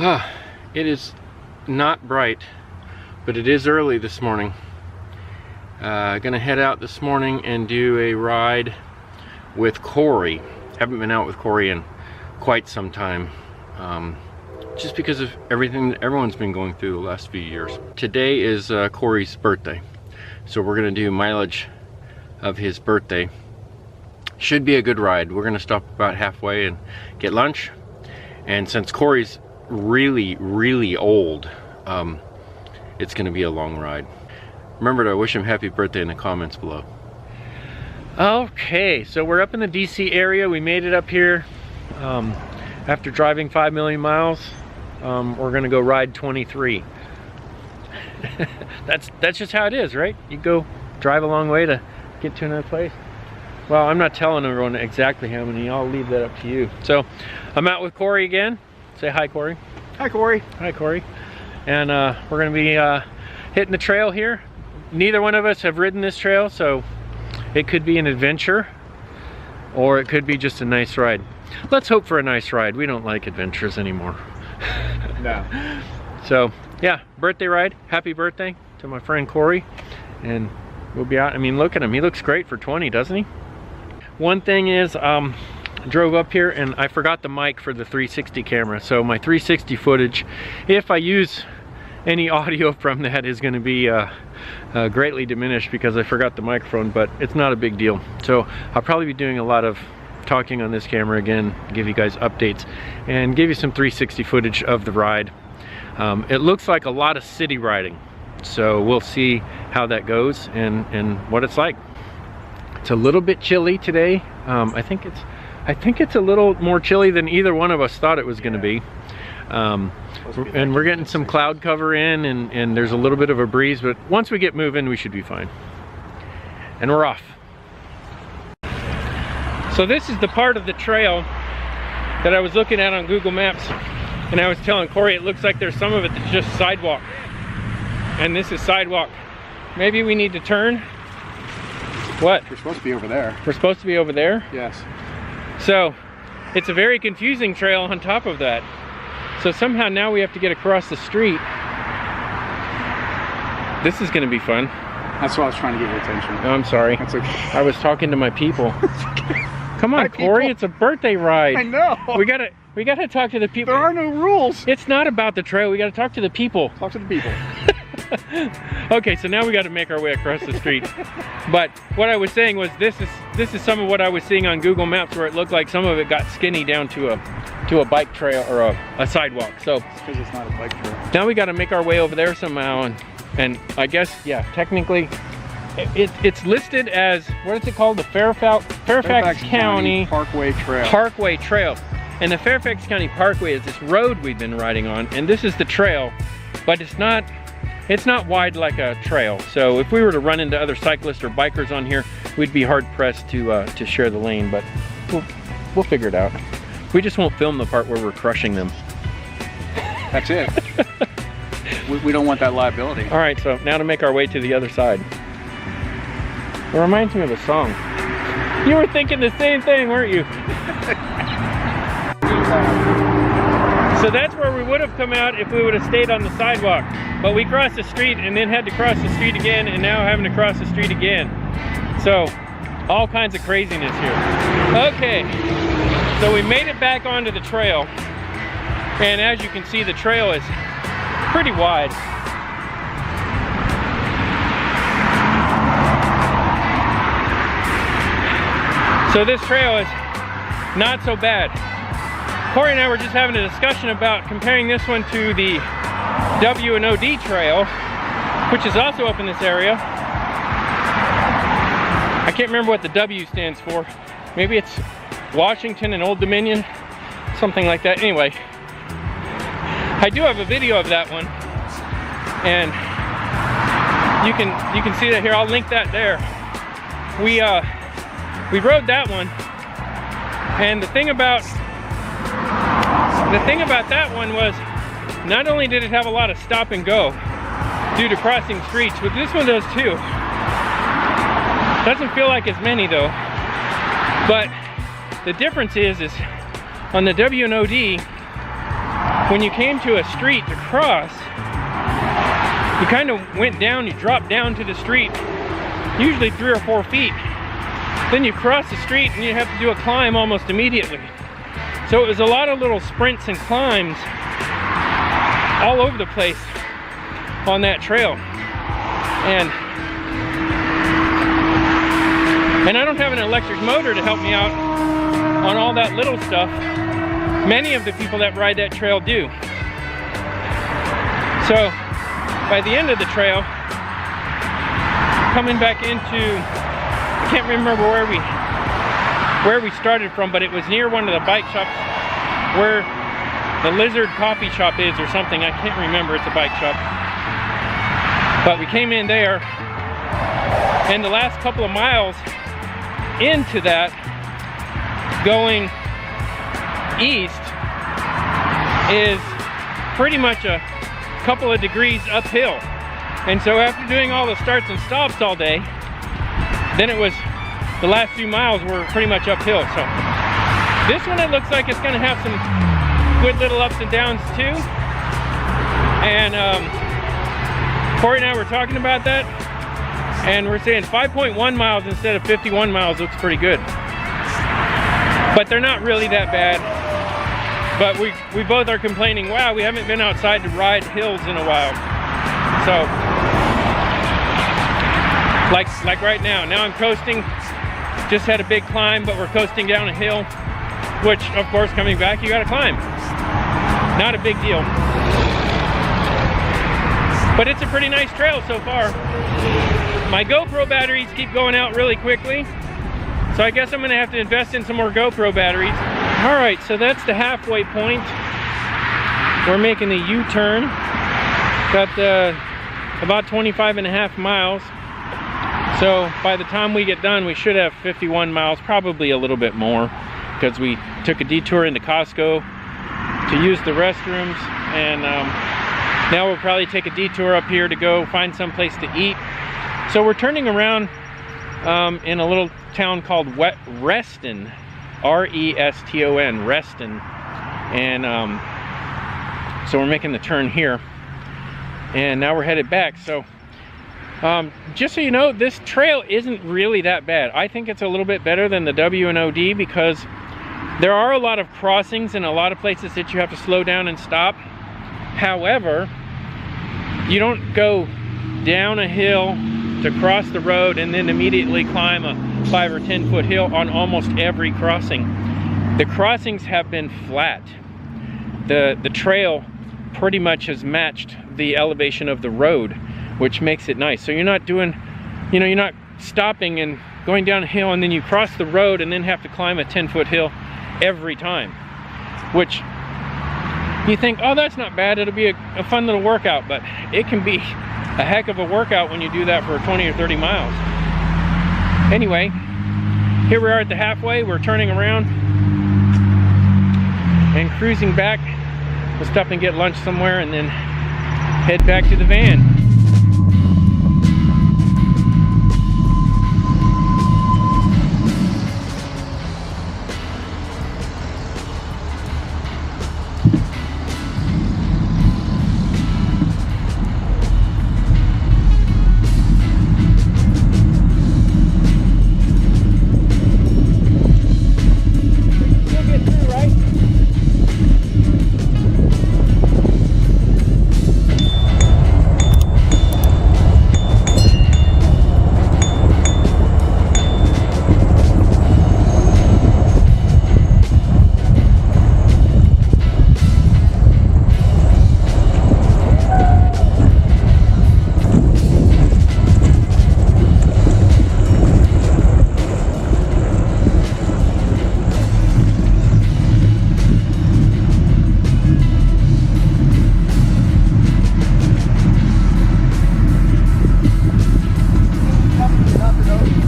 It is not bright, but it is early this morning. Gonna head out this morning and do a ride with Kory. Haven't been out with Kory in quite some time, just because of everything that everyone's been going through the last few years. Today is Kory's birthday, so we're gonna do mileage of his birthday. Should be a good ride. We're gonna stop about halfway and get lunch, and since Kory's really old, it's gonna be a long ride. Remember to wish him happy birthday in the comments below. Okay, so we're up in the DC area. We made it up here after driving 5 million miles. We're gonna go ride 23. that's just how it is, right? You go drive a long way to get to another place. Well, I'm not telling everyone exactly how many. I'll leave that up to you. So I'm out with Kory again. Say hi, Kory. Hi, Kory. Hi, Kory. And we're gonna be hitting the trail here. Neither one of us have ridden this trail, so it could be an adventure or it could be just a nice ride. Let's hope for a nice ride. We don't like adventures anymore. No. So yeah, birthday ride. Happy birthday to my friend Kory. And we'll be out. I mean, look at him. He looks great for 20, doesn't he? One thing is, drove up here and I forgot the mic for the 360 camera. So my 360 footage, if I use any audio from that, is going to be greatly diminished because I forgot the microphone, but it's not a big deal. So I'll probably be doing a lot of talking on this camera again, give you guys updates and give you some 360 footage of the ride. It looks like a lot of city riding, so we'll see how that goes and what it's like. It's a little bit chilly today. I think it's a little more chilly than either one of us thought it was going to be. And we're getting some cloud cover in, and there's a little bit of a breeze, but once we get moving, we should be fine. And we're off. So this is the part of the trail that I was looking at on Google Maps, and I was telling Kory it looks like there's some of it that's just sidewalk. And this is sidewalk. Maybe we need to turn. What? We're supposed to be over there. We're supposed to be over there? Yes. So it's a very confusing trail on top of that. So somehow now we have to get across the street. This is going to be fun. That's why I was trying to get your attention. Oh, I'm sorry. That's okay. I was talking to my people. Come on, Kory, it's a birthday ride. I know. We gotta talk to the people. There are no rules. It's not about the trail. We gotta talk to the people. Talk to the people. Okay, so now we got to make our way across the street. But what I was saying was this is some of what I was seeing on Google Maps, where it looked like some of it got skinny down to a bike trail or a sidewalk. So It's because it's not a bike trail. now we got to make our way over there somehow, and I guess, yeah, technically it's listed as, what is it called? The Fairfax County Parkway Trail. Parkway Trail. And the Fairfax County Parkway is this road we've been riding on, and this is the trail, but it's not wide like a trail. So if we were to run into other cyclists or bikers on here, we'd be hard pressed to share the lane, but we'll figure it out. We just won't film the part where we're crushing them. That's it. we don't want that liability. All right, so now to make our way to the other side. It reminds me of a song. You were thinking the same thing, weren't you? So that's where we would have come out if we would have stayed on the sidewalk. But we crossed the street and then had to cross the street again, and now having to cross the street again. So all kinds of craziness here. Okay, so we made it back onto the trail. And as you can see, the trail is pretty wide. So this trail is not so bad. Kory and I were just having a discussion about comparing this one to the W&OD trail, which is also up in this area. I can't remember what the W stands for. Maybe it's Washington and Old Dominion, something like that. Anyway, I do have a video of that one, and you can see that here. I'll link that there. We rode that one, and the thing about that one was, not only did it have a lot of stop and go due to crossing streets, but this one does too. Doesn't feel like as many though. But the difference is on the W&OD, when you came to a street to cross, you kind of went down, you dropped down to the street, usually 3 or 4 feet. Then you cross the street and you have to do a climb almost immediately. So it was a lot of little sprints and climbs all over the place on that trail. And I don't have an electric motor to help me out on all that little stuff. Many of the people that ride that trail do. So by the end of the trail, coming back into, I can't remember where we started from, but it was near one of the bike shops where the Lizard Coffee Shop is or something. I can't remember, it's a bike shop. But we came in there, and the last couple of miles into that, going east, is pretty much a couple of degrees uphill. And so after doing all the starts and stops all day, then it was, the last few miles were pretty much uphill. So this one, it looks like it's going to have some good little ups and downs too. And Kory and I were talking about that, and we're saying 5.1 miles instead of 51 miles looks pretty good. But they're not really that bad. But we both are complaining, wow, we haven't been outside to ride hills in a while. So, like right now I'm coasting, just had a big climb, but we're coasting down a hill, which of course coming back you gotta climb. Not a big deal. But it's a pretty nice trail so far. My GoPro batteries keep going out really quickly, so I guess I'm gonna have to invest in some more GoPro batteries. All right, so that's the halfway point. We're making the U-turn. Got about 25.5 miles. So by the time we get done, we should have 51 miles, probably a little bit more, because we took a detour into Costco to use the restrooms, and now we'll probably take a detour up here to go find some place to eat. So we're turning around in a little town called Reston, R-E-S-T-O-N, Reston, and so we're making the turn here, and now we're headed back. So just so you know, this trail isn't really that bad. I think it's a little bit better than the W&OD because there are a lot of crossings and a lot of places that you have to slow down and stop. However, you don't go down a hill to cross the road and then immediately climb a 5 or 10 foot hill on almost every crossing. The crossings have been flat. The trail pretty much has matched the elevation of the road, which makes it nice. So you're not doing, you know, you're not stopping and going down a hill and then you cross the road and then have to climb a 10-foot hill every time, which you think, oh, that's not bad, it'll be a fun little workout, but it can be a heck of a workout when you do that for 20 or 30 miles. Anyway, here we are at the halfway. We're turning around and cruising back. We'll stop and get lunch somewhere and then head back to the van.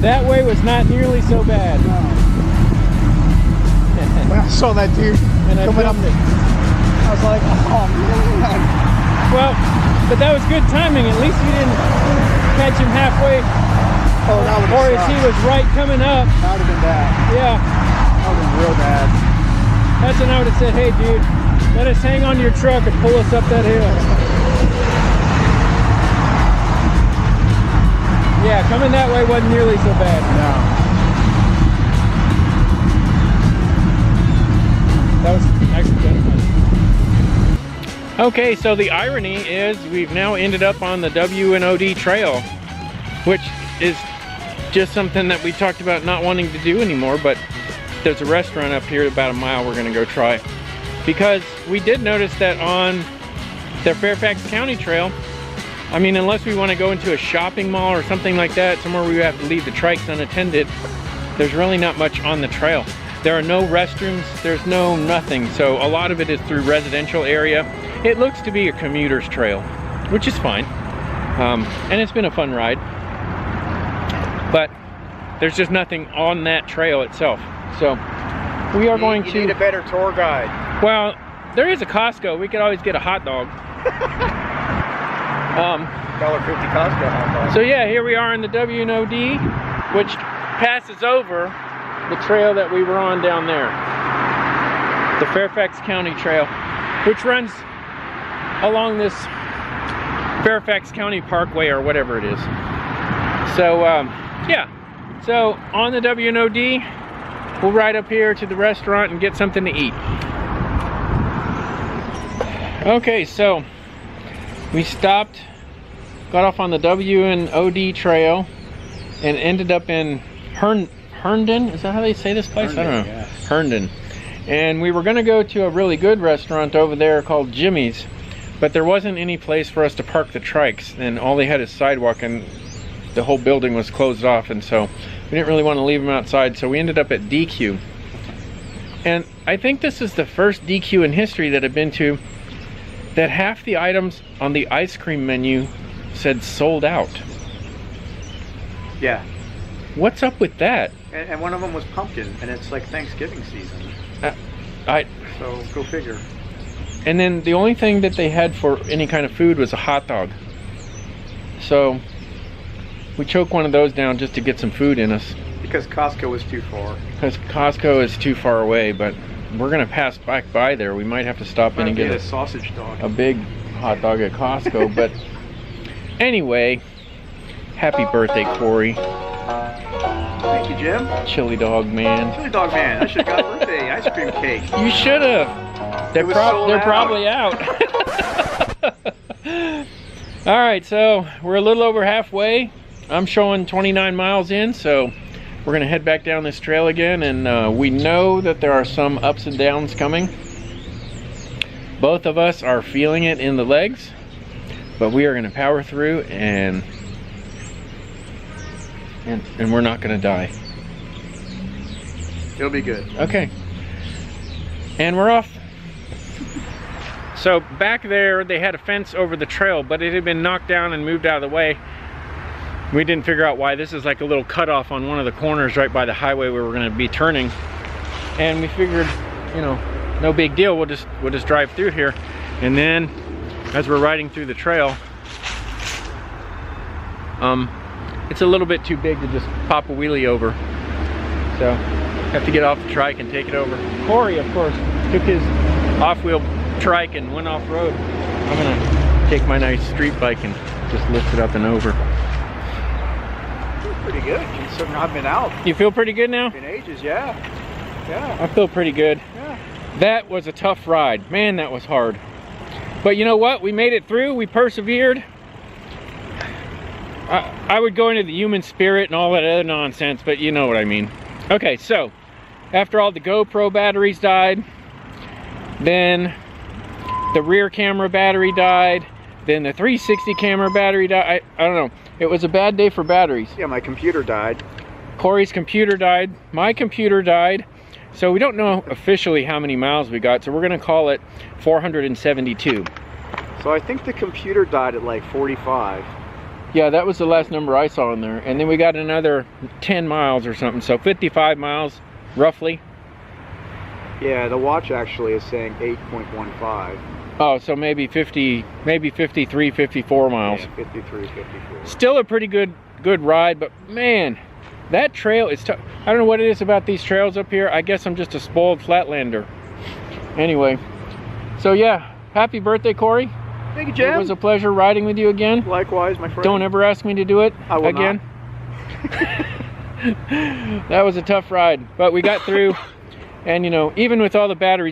That way was not nearly so bad. No. When I saw that dude coming up, I was like, oh man. Well, but that was good timing. At least you didn't catch him halfway. Oh, that would have or as he was right coming up. That would have been bad. Yeah. That would have been real bad. That's when I would have said, hey dude, Let us hang on to your truck and pull us up that hill. Yeah, coming that way wasn't nearly so bad. No. That was actually kind of fun. Okay, so the irony is we've now ended up on the W&OD trail, which is just something that we talked about not wanting to do anymore, but there's a restaurant up here about a mile we're gonna go try. Because we did notice that on the Fairfax County Trail, I mean, unless we want to go into a shopping mall or something like that, somewhere where we have to leave the trikes unattended, there's really not much on the trail. There are no restrooms, there's no nothing, so a lot of it is through residential area. It looks to be a commuter's trail, which is fine, and it's been a fun ride, but there's just nothing on that trail itself. So we are going to... You need a better tour guide. Well, there is a Costco. We could always get a hot dog. $1.50 Costco hot dog. So yeah, here we are in the W&OD, which passes over the trail that we were on down there. The Fairfax County Trail, which runs along this Fairfax County Parkway or whatever it is. So yeah, so on the W&OD, we'll ride up here to the restaurant and get something to eat. Okay, so we stopped, got off on the W&OD trail, and ended up in Herndon. Is that how they say this place? Herndon, I don't know. yeah. Herndon. And we were going to go to a really good restaurant over there called Jimmy's, but there wasn't any place for us to park the trikes, and all they had is sidewalk, and the whole building was closed off, and so we didn't really want to leave them outside, so we ended up at DQ. And I think this is the first DQ in history that I've been to that half the items on the ice cream menu said sold out. Yeah. What's up with that? And one of them was pumpkin, and it's like Thanksgiving season. So go figure. And then the only thing that they had for any kind of food was a hot dog. So we choked one of those down just to get some food in us. Because Costco was too far. Because Costco is too far away, but we're gonna pass back by there. We might have to stop in and get a sausage dog. A big hot dog at Costco. But anyway, happy birthday, Kory. Thank you, Jim. Chili dog man. Chili dog man. I should have got a birthday ice cream cake. You should have. They're probably out. All right, so we're a little over halfway. I'm showing 29 miles in, so we're gonna head back down this trail again, and we know that there are some ups and downs coming. Both of us are feeling it in the legs, but we are gonna power through, and we're not gonna die. It'll be good. Okay. And we're off. So back there, they had a fence over the trail, but it had been knocked down and moved out of the way. We didn't figure out why. This is like a little cutoff on one of the corners right by the highway where we're gonna be turning. And we figured, you know, no big deal. We'll just drive through here. And then as we're riding through the trail, it's a little bit too big to just pop a wheelie over. So have to get off the trike and take it over. Kory, of course, took his off-wheel trike and went off-road. I'm gonna take my nice street bike and just lift it up and over. Pretty good, considering I've been out You feel pretty good now? in ages, yeah. Yeah. I feel pretty good. Yeah. That was a tough ride. Man, that was hard. But you know what? We made it through. We persevered. I would go into the human spirit and all that other nonsense, but you know what I mean. Okay, so after all the GoPro batteries died, then the rear camera battery died, then the 360 camera battery died. I don't know. It was a bad day for batteries. Yeah, my computer died. Kory's computer died. My computer died. So we don't know officially how many miles we got, so we're gonna call it 472. So I think the computer died at like 45. Yeah, that was the last number I saw in there. And then we got another 10 miles or something, so 55 miles, roughly. Yeah, the watch actually is saying 8.15. Oh, so maybe 50, maybe 53, 54 miles. Yeah, 53, 54. Still a pretty good ride, but man, that trail is tough. I don't know what it is about these trails up here. I guess I'm just a spoiled flatlander. Anyway, So yeah, happy birthday, Kory. Thank you, Jim. It was a pleasure riding with you again. Likewise, my friend. Don't ever ask me to do it I will again. That was a tough ride, but we got through. And you know, even with all the batteries